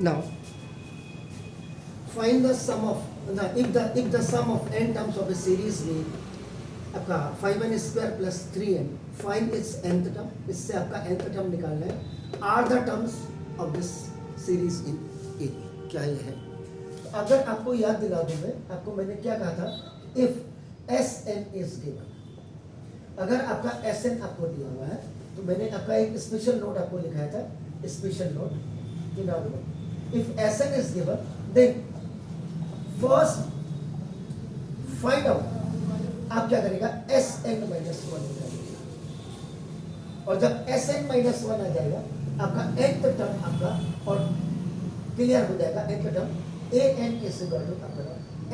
Now find the sum of if the sum of n terms of a series में आपका 5n square plus 3n find its nth term, इससे आपका nth term निकालना है, are the terms of this series in A, क्या ये है? तो अगर आपको याद दिला दूं मैं आपको, मैंने क्या कहा था, इफ Sn इज गिवन, अगर आपका Sn आपको दिया हुआ है तो मैंने आपका एक स्पेशल नोट आपको लिखाया था, स्पेशल नोट कि now if Sn is given then first find out, आप क्या करेगा Sn माइनस 1 हो जाएगा, और जब Sn माइनस 1 आ जाएगा आपका nth टर्म आपका और क्लियर हो जाएगा, nth term An is equal to आपका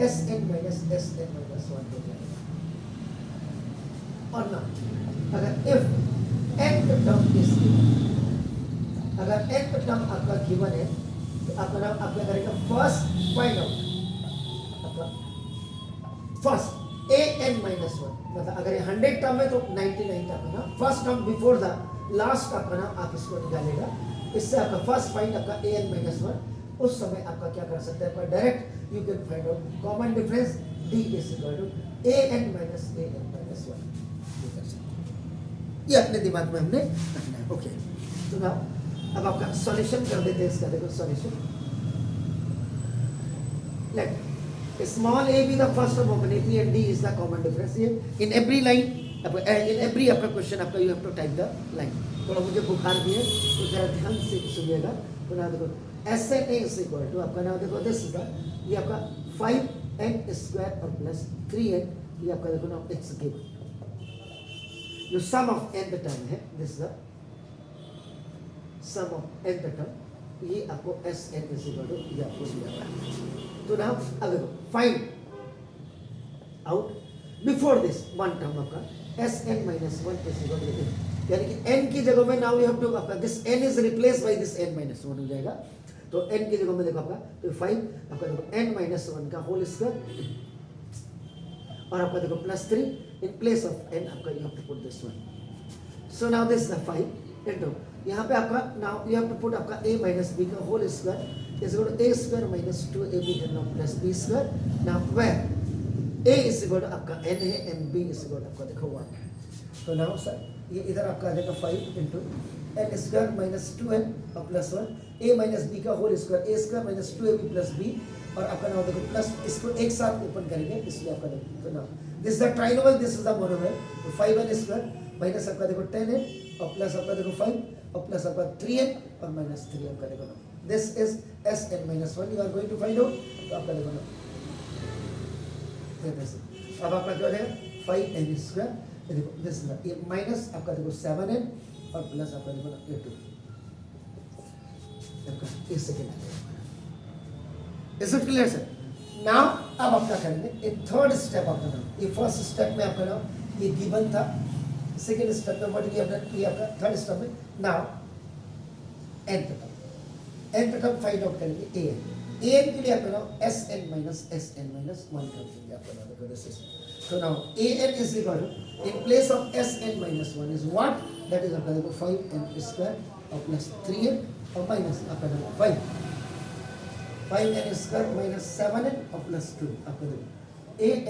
Sn माइनस Sn माइनस 1 हो जाएगा। और ना अगर if nth term is given, अगर nth टर्म आपका गिवन है तो आपका नाम आप क्या करेगा, फर्स्ट फाइंड आउट आपका फर्स्ट An माइनस 1, मतलब अगर ये 100 टर्म है तो 99 आपका नाम first term before the last आपका नाम आप इसको निकालेगा, इससे आपका फर्स्ट फाइंड आपका An माइनस 1, उस समय आपका क्या कर सकते हैं, आपका direct you can find out common difference D is equal to An minus 1 ये कर सकते हैं, ये अपने दिमाग में हमने रखना है। ओके, तो नाउ अब आपका सॉल्यूशन कर देते हैं इसका, देखो solution, let small a be the first term of an AP and D is the common difference here in every line, in every आपका क्वेश्चन आपका you have to type the line। थोड़ा मुझे बुखार भी है तो जरा ध्यान से सुनिएगा। तो ना देखो Sn is equal to आपका ना देखो दिस इज द, ये आपका 5n स्क्वायर और प्लस 3n, ये आपका देखो ना इट्स गिवन, जो सम ऑफ nth टर्म है, this is the sum of nth term, ये आपको Sn is equal to ये आपको दिया हुआ है। तो नाउ अब देखो find out before this one term आपका Sn minus 1 is equal to, यानी कि n की जगह में नाउ यू हैव टू आपका this n is replace by this n minus 1 हो जाएगा, तो n की जगह में देखो आपका तो 5 आपका देखो n माइनस 1 का होल स्क्वायर और आपका देखो plus 3 in place of n आपका you have to put this one. So now this the 5 into यहाँ पे आपका now you have to put आपका a माइनस b का whole square is equal to a square minus 2ab plus b square। now where a is equal to आपका n है and b is equal to आपका देखो 1। तो now sir ये इधर आपका आ जाएगा 5 into n square minus 2n और प्लस 1 a minus b का whole square a square minus 2ab plus b, और आपका नाउ देखो प्लस इसको एक साथ ओपन करेंगे इसलिए आपका देखो, तो now this is the trinomial, this is the monomial, तो 5n स्क्वायर माइनस आपका देखो 10n और प्लस आपका देखो 5 और प्लस आपका 3n और माइनस 3 आपका देखो ना, this is Sn minus 1 you are going to find out, तो आपका देखो ना अब आपका क्या हो जाएगा 5n स्क्वायर, देखो दिस ये माइनस आपका देखो 7n और प्लस आपका देखो ना 8 आपका इस second is it clear sir? Now अब आप क्या करेंगे, एक थर्ड स्टेप आपका नाम, ये फर्स्ट स्टेप में आपका नाम ये गिवन था, सेकंड स्टेप में व्हाट ये आपका थर्ड स्टेप में now nth term find out करेंगे an के लिए आपका नाम Sn माइनस 1 कर देंगे आपका नाम, देखो this is, so now an is equal to in place of Sn minus 1 is what, that is आपका देखो 5n square और प्लस 3n और माइनस आपका नाम 5n square minus 7n और प्लस 2 आपका देखो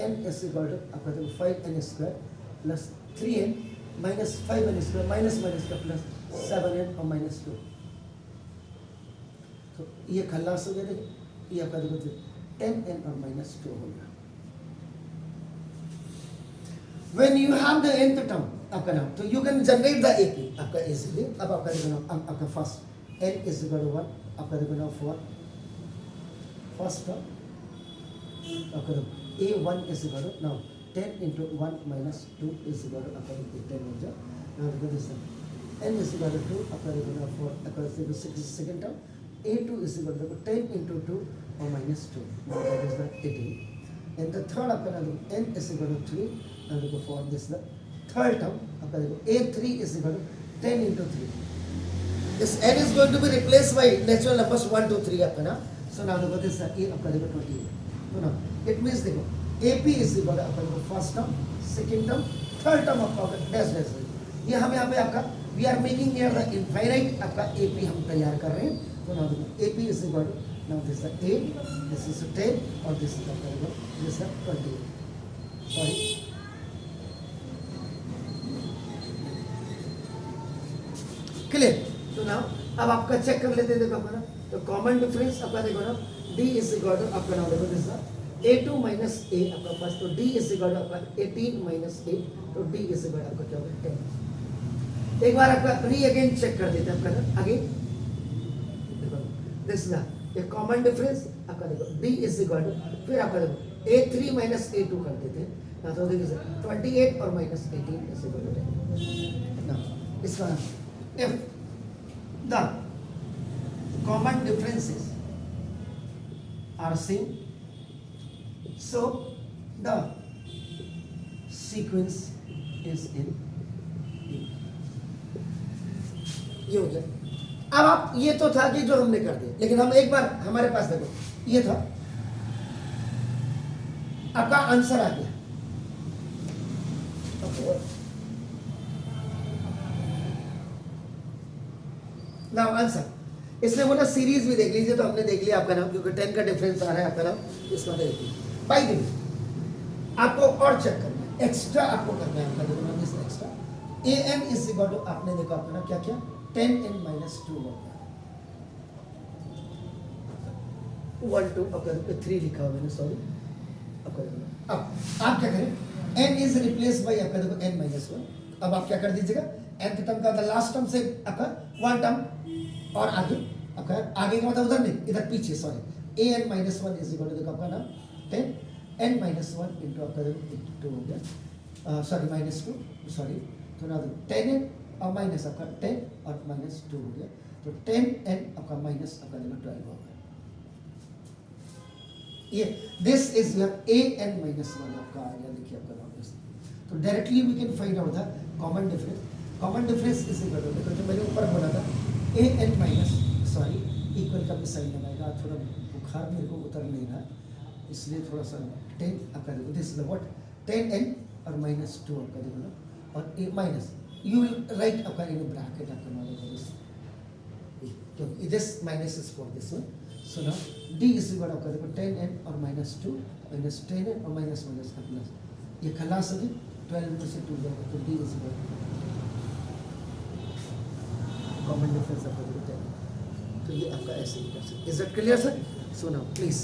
an is equal to आपका देखो 5n square plus 3n minus 5n square minus का प्लस 7n और माइनस 2, तो ये खल्लास हो गया, देखो ये आपका देखो 10n और माइनस 2 हो गया। When you have the nth term आपका नाम, तो you can generate the AP आपका easily। अब आपका देखो नाम आपका first n is equal to 1 आपका देखो नाम 4 फर्स्ट टर्म आपका a1 is equal to now 10 into 1 minus 2 is equal to आपका 10 हो जाए। now देखो this n is equal to 2 आपका देखो नाम 4 आपका देखो 6 second term a2 is equal to 10 into 2 or minus 2, now that is the 18, and the third आपका नाम n is equal to 3, now देखो for this the third term आपका देखो a3 is equal to 10 into 3, this n is going to be replaced by natural numbers 1 2 3 आपका ना, so now देखो this ये आपका देखो 28, तो now it means देखो ap is equal to आपका देखो first term second term third term आपका डैश डैश, ये हम यहाँ पे आपका we are making here the infinite आपका AP हम तैयार कर रहे हैं। तो now AP is equal to, now this is 8, this is 10 और this is this is 28, sorry clear. तो नाउ अब आपका चेक कर लेते हैं, देखो आपका ना, तो कॉमन डिफरेंस आपका देखो ना, d इज इक्वल टू आपका नाउ देखो दिस a2 माइनस a आपका फर्स्ट, तो d इज इक्वल टू आपका 18 माइनस 8, तो d इज इक्वल आपका क्या होगा 10। एक बार आपका री अगेन चेक कर देते हैं आपका ना, अगेन देखो दिस इज ये कॉमन डिफरेंस आपका देखो d इज इक्वल टू, फिर आपका देखो a3 माइनस a2 कर देते हैं ना, तो देखिए 28 और माइनस 18 इज इक्वल टू 10 ना। इसका if the common differences are same, so the sequence is in E. ये हो गया। अब आप, ये तो था कि जो हमने कर दिया, लेकिन हम एक बार हमारे पास देखो, ये था आपका आंसर आ गया। नाउ आंसर, इसमें वो ना सीरीज भी देख लीजिए, तो हमने देख लिया आपका नाम, क्योंकि 10 का डिफरेंस आ रहा है आपका नाम, इसमें देख लीजिए। बाई द वे आपको और चेक करना है, एक्स्ट्रा आपको करना है आपका देखो नाम, this extra an is equal to, आपने देखो आपका ना क्या क्या 10n माइनस 2 1 2 आपका 3 लिखा हुआ मैंने, सॉरी आपका देखो। अब आप क्या करें, n इज रिप्लेस बाय आपका देखो n माइनस 1। अब आप क्या कर दीजिएगा, nth टर्म का लास्ट टर्म से आपका वन टर्म और आगे आपका, आगे का मतलब उधर नहीं, इधर पीछे, sorry an minus 1 is equal to देखो आपका नाम 10 n माइनस 1 इंटू आपका देखो 2 हो गया, सॉरी माइनस 2, सॉरी, तो ना 10n और माइनस आपका 10 और माइनस 2 हो गया, तो 10n आपका माइनस आपका देखो 12 हो गया। ये this is your an minus 1 आपका आ गया, देखिए आपका नाम। तो directly we can find out the common difference. Common difference is equal to, देखो जो मैंने ऊपर बोला था an माइनस, सॉरी इक्वल का भी साइन लगाएगा, थोड़ा बुखार मेरे को उतर नहीं रहा, इसलिए थोड़ा सा 10 आपका देखो, दिस इज व्हाट 10n और माइनस 2 आपका देखो ना, और a minus you will write आपका इन ब्रैकेट आपका नाम दिस, क्योंकि this minus is for this one, so now d is equal आपका देखो 10n और माइनस 2 माइनस 10n और माइनस माइनस का प्लस, ये खलास होगी 12 में से 2 जाएगा, तो d is equal common difference आपका देखो 10। तो ये आपका ऐसे ही कर सकते। Is it clear sir? So now please